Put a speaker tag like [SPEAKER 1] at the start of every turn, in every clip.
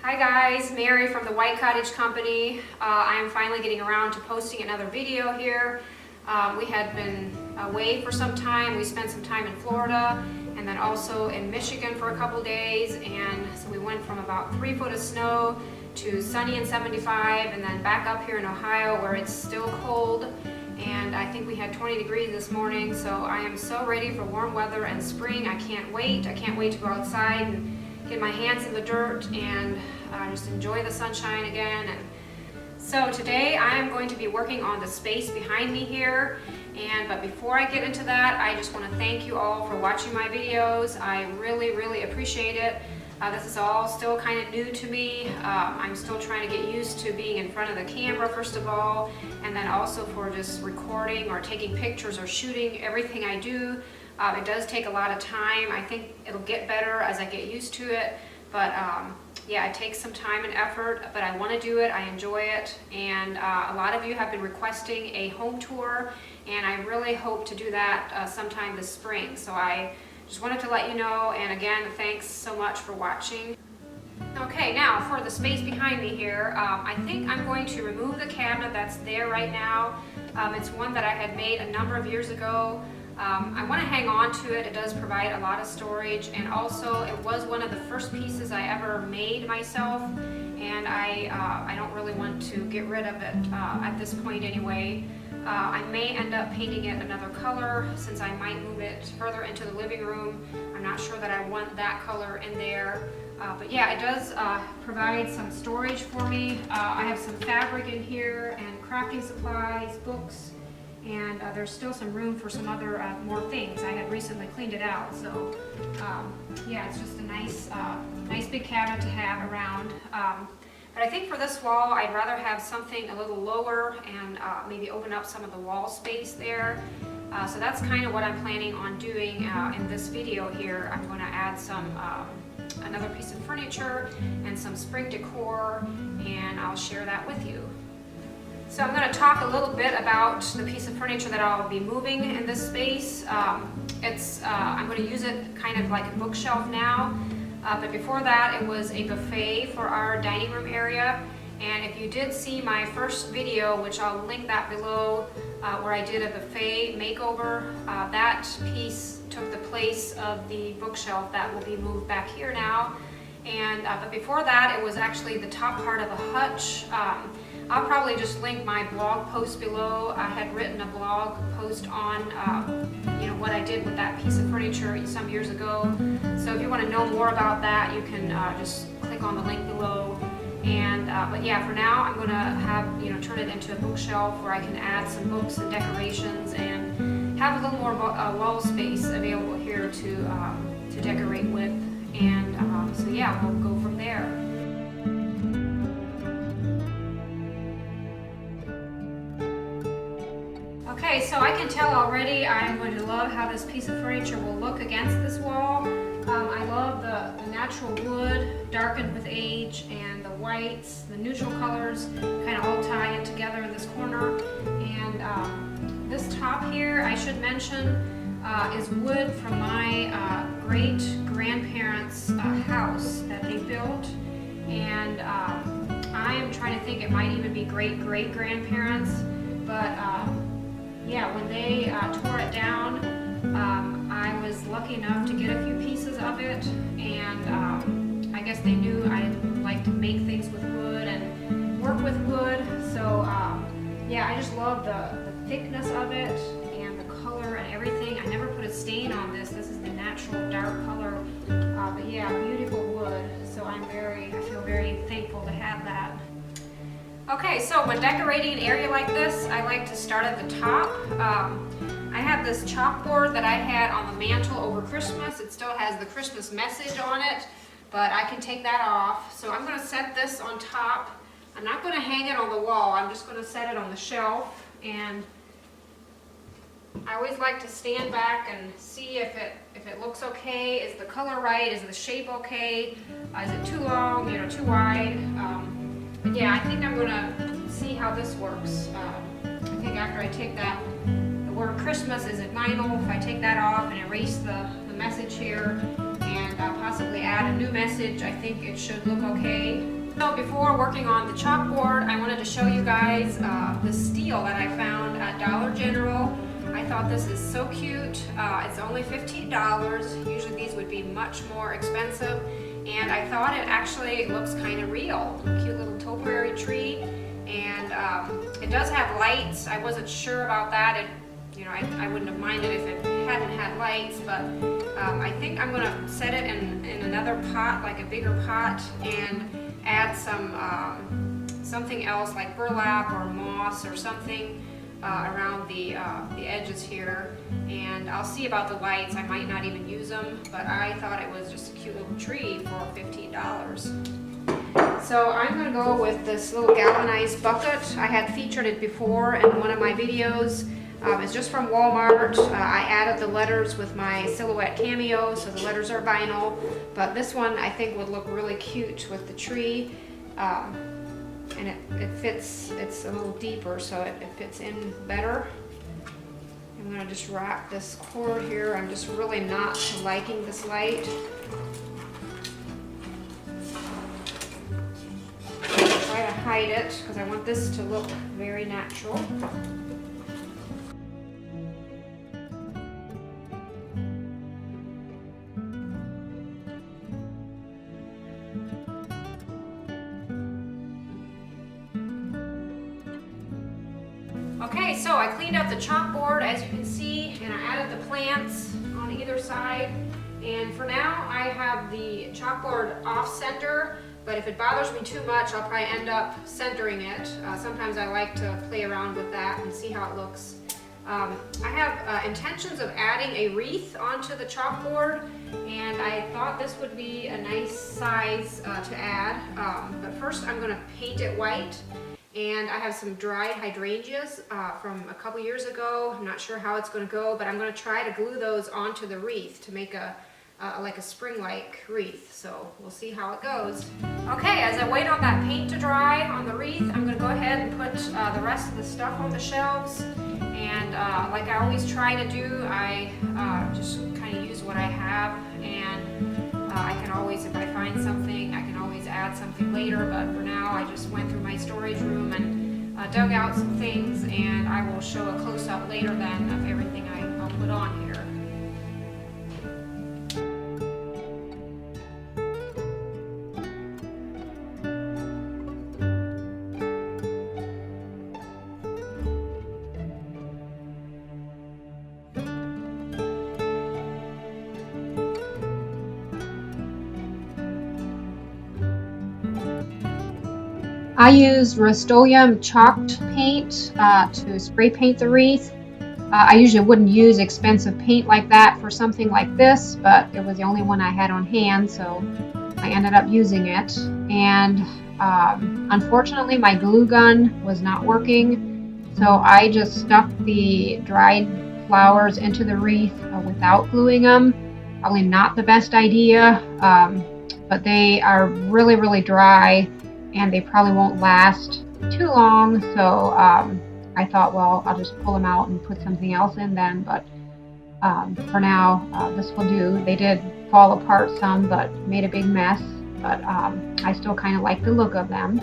[SPEAKER 1] Hi guys, Mary from the White Cottage Company. I am finally getting around to posting another video here. We had been away for some time. We spent some time in Florida and then also in Michigan for a couple days, and so we went from about 3 foot of snow to sunny and 75 and then back up here in Ohio where it's still cold, and I think we had 20 degrees this morning, so I am so ready for warm weather and spring. I can't wait to go outside and get my hands in the dirt and just enjoy the sunshine again. And so today I am going to be working on the space behind me here, but before I get into that, I just want to thank you all for watching my videos. I really appreciate it. This is all still kind of new to me. I'm still trying to get used to being in front of the camera first of all, and then also for just recording or taking pictures or shooting everything I do. It does take a lot of time. I think it'll get better as I get used to it, but yeah, it takes some time and effort, but I want to do it. I enjoy it, and a lot of you have been requesting a home tour, and I really hope to do that sometime this spring. So I just wanted to let you know, and again, thanks so much for watching. Okay, now for the space behind me here, I think I'm going to remove the cabinet that's there right now. It's one that I had made a number of years ago. I want to hang on to it. It does provide a lot of storage, and also it was one of the first pieces I ever made myself, and I don't really want to get rid of it at this point anyway. I may end up painting it another color since I might move it further into the living room. I'm not sure that I want that color in there. But yeah, it does provide some storage for me. I have some fabric in here and crafting supplies, books, and there's still some room for some other more things. I had recently cleaned it out, so yeah, it's just a nice big cabinet to have around. But I think for this wall, I'd rather have something a little lower and maybe open up some of the wall space there. So that's kind of what I'm planning on doing in this video here. I'm going to add some another piece of furniture and some spring decor, and I'll share that with you. So I'm going to talk a little bit about the piece of furniture that I'll be moving in this space. I'm going to use it kind of like a bookshelf now, but before that it was a buffet for our dining room area. And if you did see my first video, which I'll link that below, where I did a buffet makeover, that piece took the place of the bookshelf that will be moved back here now. And but before that, it was actually the top part of a hutch. I'll probably just link my blog post below. I had written a blog post on what I did with that piece of furniture some years ago. So if you want to know more about that, you can just click on the link below. And but yeah, for now I'm going to have turn it into a bookshelf where I can add some books and decorations and have a little more wall space available here to decorate with. And so yeah, we'll go from there. Okay, so I can tell already I'm going to love how this piece of furniture will look against this wall. I love the natural wood darkened with age, and the whites, the neutral colors kind of all tie in together in this corner. And this top here, I should mention, is wood from my great-grandparents' house that they built. And I am trying to think, it might even be great-great-grandparents, but yeah, when they tore it down, I was lucky enough to get a few pieces of it, and I guess they knew I like to make things with wood and work with wood. So yeah, I just love the thickness of it and the color and everything. I never put a stain on this. This is the natural dark color, but yeah, beautiful wood. So I feel very thankful to have that. Okay, so when decorating an area like this, I like to start at the top. I have this chalkboard that I had on the mantle over Christmas. It still has the Christmas message on it, but I can take that off. So I'm going to set this on top. I'm not going to hang it on the wall. I'm just going to set it on the shelf. And I always like to stand back and see if it looks okay. Is the color right? Is the shape okay? Is it too long? Too wide? But yeah, I think I'm going to see how this works. I think after I take that, the word Christmas is at vinyl. If I take that off and erase the message here, and possibly add a new message, I think it should look okay. So before working on the chalkboard, I wanted to show you guys the steel that I found at Dollar General. I thought this is so cute. It's only $15. Usually these would be much more expensive. And I thought it actually looks kind of real. Cute little topiary tree. And it does have lights. I wasn't sure about that. I wouldn't have minded if it hadn't had lights, but I think I'm gonna set it in another pot, like a bigger pot, and add some something else like burlap or moss or something around the edges here. And I'll see about the lights. I might not even use them, but I thought it was just a cute little tree for $15. So I'm going to go with this little galvanized bucket. I had featured it before in one of my videos. It's just from Walmart. I added the letters with my silhouette cameo, so the letters are vinyl. But this one I think would look really cute with the tree. And it fits, it's a little deeper, so it fits in better. I'm going to just wrap this cord here. I'm just really not liking this light. Try to hide it because I want this to look very natural. Okay, so I cleaned up the chalkboard, as you can see, and I added the plants on either side. And for now, I have the chalkboard off center, but if it bothers me too much, I'll probably end up centering it. Sometimes I like to play around with that and see how it looks. I have intentions of adding a wreath onto the chalkboard, and I thought this would be a nice size to add. But first I'm going to paint it white. And I have some dried hydrangeas from a couple years ago. I'm not sure how it's going to go, but I'm going to try to glue those onto the wreath to make like a spring-like wreath. So we'll see how it goes. Okay, as I wait on that paint to dry on the wreath, I'm going to go ahead and put the rest of the stuff on the shelves. And like I always try to do, I just kind of use what I have, and I can always, if I find something, I can always add something later, but for now I just went through my storage room and dug out some things, and I will show a close-up later then of everything I'll put on here.
[SPEAKER 2] I use Rust-Oleum chalked paint to spray paint the wreath. I usually wouldn't use expensive paint like that for something like this, but it was the only one I had on hand, so I ended up using it. And unfortunately my glue gun was not working, so I just stuck the dried flowers into the wreath without gluing them. Probably not the best idea, but they are really, really dry, and they probably won't last too long, so I thought, well, I'll just pull them out and put something else in then, but for now, this will do. They did fall apart some, but made a big mess, but I still kind of like the look of them.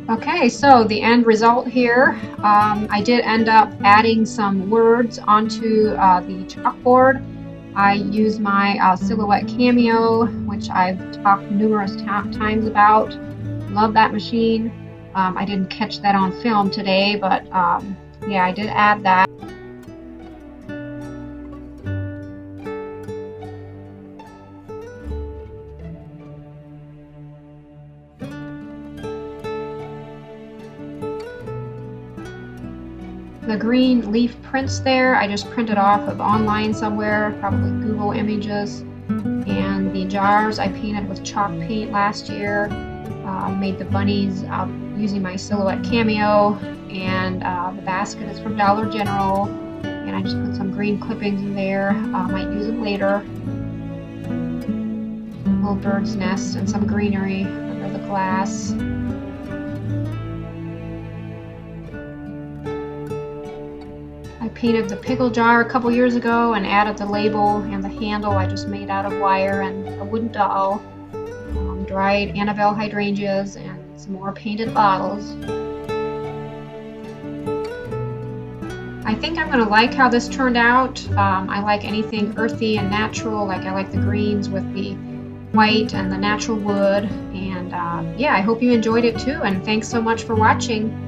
[SPEAKER 2] Okay, so the end result here, I did end up adding some words onto the chalkboard. I used my silhouette cameo, which I've talked numerous times about. Love that machine. I didn't catch that on film today, but yeah, I did add that. The green leaf prints there, I just printed off of online somewhere, probably Google Images. And the jars I painted with chalk paint last year. Made the bunnies using my silhouette cameo. And the basket is from Dollar General. And I just put some green clippings in there. Might use them later. Little bird's nest and some greenery under the glass. I painted the pickle jar a couple years ago and added the label and the handle I just made out of wire and a wooden doll. Dried Annabelle hydrangeas and some more painted bottles. I think I'm going to like how this turned out. I like anything earthy and natural, like I like the greens with the white and the natural wood. And yeah, I hope you enjoyed it too, and thanks so much for watching.